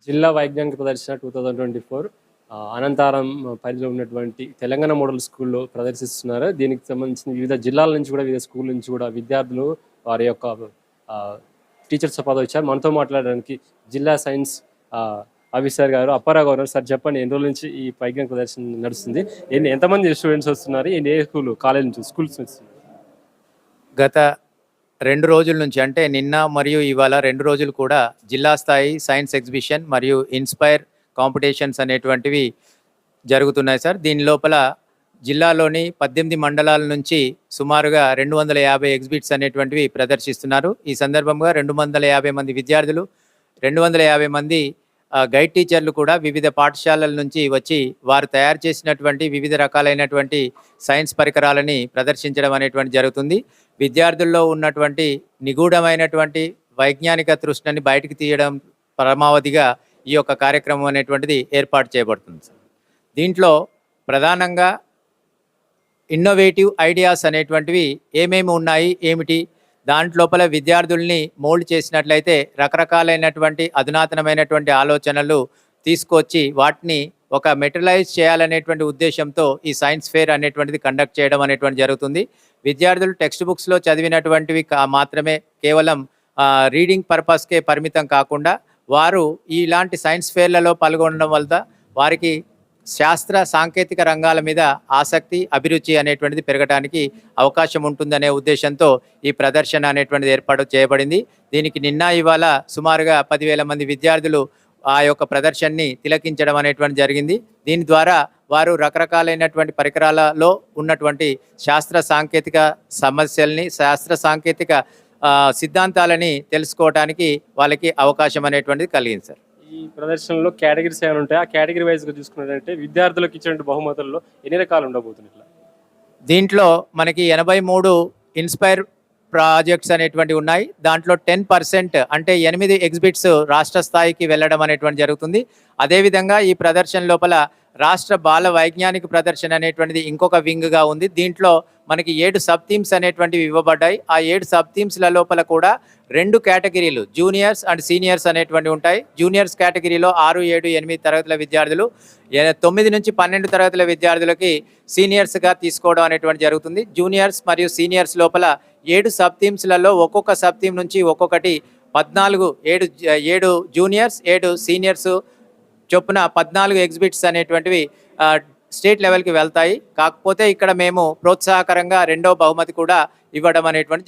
జిల్లా వైజ్ఞానిక ప్రదర్శన 2024 అనంతారం పరిధిలో ఉన్నటువంటి తెలంగాణ మోడల్ స్కూల్లో ప్రదర్శిస్తున్నారు. దీనికి సంబంధించిన వివిధ జిల్లాల నుంచి కూడా, వివిధ స్కూల్ నుంచి కూడా విద్యార్థులు వారి యొక్క టీచర్స్ వచ్చారు. మనతో మాట్లాడడానికి జిల్లా సైన్స్ ఆఫీసర్ గారు అప్పారావు గారు. సార్ చెప్పండి, ఎన్ని రోజుల నుంచి ఈ వైజ్ఞానిక ప్రదర్శన నడుస్తుంది? ఎంతమంది స్టూడెంట్స్ వస్తున్నారు? ఏ స్కూల్, కాలేజ్ నుంచి, స్కూల్స్ నుంచి? గత 2 రోజుల నుంచి, అంటే నిన్న మరియు ఇవాళ 2 రోజులు కూడా జిల్లా స్థాయి సైన్స్ ఎగ్జిబిషన్ మరియు ఇన్స్పైర్ కాంపిటీషన్స్ అనేటువంటివి జరుగుతున్నాయి సార్. దీని లోపల జిల్లాలోని 18 మండలాల నుంచి సుమారుగా 250 ఎగ్జిబిట్స్ అనేటువంటివి ప్రదర్శిస్తున్నారు. ఈ సందర్భంగా 250 మంది విద్యార్థులు, 250 మంది గైడ్ టీచర్లు కూడా వివిధ పాఠశాలల నుంచి వచ్చి వారు తయారు చేసినటువంటి వివిధ రకాలైనటువంటి సైన్స్ పరికరాలని ప్రదర్శించడం అనేటువంటి జరుగుతుంది. విద్యార్థుల్లో ఉన్నటువంటి నిగూఢమైనటువంటి వైజ్ఞానిక తృష్ణని బయటికి తీయడం పరమావధిగా ఈ యొక్క కార్యక్రమం అనేటువంటిది ఏర్పాటు చేయబడుతుంది. దీంట్లో ప్రధానంగా ఇన్నోవేటివ్ ఐడియాస్ అనేటువంటివి ఏమేమి ఉన్నాయి, ఏమిటి, దాంట్లోపల విద్యార్థుల్ని మోల్డ్ చేసినట్లయితే రకరకాలైనటువంటి అధునాతనమైనటువంటి ఆలోచనలు తీసుకొచ్చి వాటిని ఒక మెటీరియలైజ్ చేయాలనేటువంటి ఉద్దేశంతో ఈ సైన్స్ ఫేర్ అనేటువంటిది కండక్ట్ చేయడం అనేటువంటి జరుగుతుంది. విద్యార్థులు టెక్స్ట్ బుక్స్లో చదివినటువంటివి మాత్రమే కేవలం రీడింగ్ పర్పస్కే పరిమితం కాకుండా వారు ఇలాంటి సైన్స్ ఫేర్లలో పాల్గొనడం వల్ల వారికి శాస్త్ర సాంకేతిక రంగాల మీద ఆసక్తి, అభిరుచి అనేటువంటిది పెరగడానికి అవకాశం ఉంటుందనే ఉద్దేశంతో ఈ ప్రదర్శన అనేటువంటిది ఏర్పాటు చేయబడింది. దీనికి నిన్న ఇవాళ సుమారుగా 10,000 మంది విద్యార్థులు ఆ యొక్క ప్రదర్శనని తిలకించడం అనేటువంటి జరిగింది. దీని ద్వారా వారు రకరకాలైనటువంటి పరికరాలలో ఉన్నటువంటి శాస్త్ర సాంకేతిక సమస్యల్ని, శాస్త్ర సాంకేతిక సిద్ధాంతాలని తెలుసుకోవడానికి వాళ్ళకి అవకాశం అనేటువంటిది కలిగింది సార్. ఈ ప్రదర్శనలో కేటగిరీస్ ఏమైనా ఉంటాయి? ఆ కేటగిరీ వైజ్గా చూసుకున్నట్లయితే విద్యార్థులకు ఇచ్చిన బహుమతుల్లో ఎన్ని రకాలు ఉండబోతున్నాయి? దీంట్లో మనకి 83 ఇన్స్పైర్ ప్రాజెక్ట్స్ అనేటువంటి ఉన్నాయి. దాంట్లో 10% అంటే 8 ఎగ్జిబిట్స్ రాష్ట్ర స్థాయికి వెళ్ళడం అనేటువంటి జరుగుతుంది. అదేవిధంగా ఈ ప్రదర్శన లోపల రాష్ట్ర బాల వైజ్ఞానిక ప్రదర్శన అనేటువంటిది ఇంకొక వింగ్గా ఉంది. దీంట్లో మనకి 7 సబ్ థీమ్స్ అనేటువంటివి ఇవ్వబడ్డాయి. ఆ 7 సబ్ థీమ్స్ల లోపల కూడా 2 కేటగిరీలు, జూనియర్స్ అండ్ సీనియర్స్ అనేటువంటివి ఉంటాయి. జూనియర్స్ కేటగిరీలో 6, 7, 8 తరగతుల విద్యార్థులు, 9 నుంచి 12 తరగతుల విద్యార్థులకి సీనియర్స్గా తీసుకోవడం అనేటువంటి జరుగుతుంది. జూనియర్స్ మరియు సీనియర్స్ లోపల 7 సబ్ థీమ్స్లలో ఒక్కొక్క సబ్ థీమ్ నుంచి ఒక్కొక్కటి 7 జూనియర్స్, 7 సీనియర్స్ చొప్పున 14 ఎగ్జిబిట్స్ అనేటువంటివి స్టేట్ లెవెల్కి వెళ్తాయి. కాకపోతే ఇక్కడ మేము ప్రోత్సాహకరంగా 2వ బహుమతి కూడా ఇవ్వడం అనేటువంటి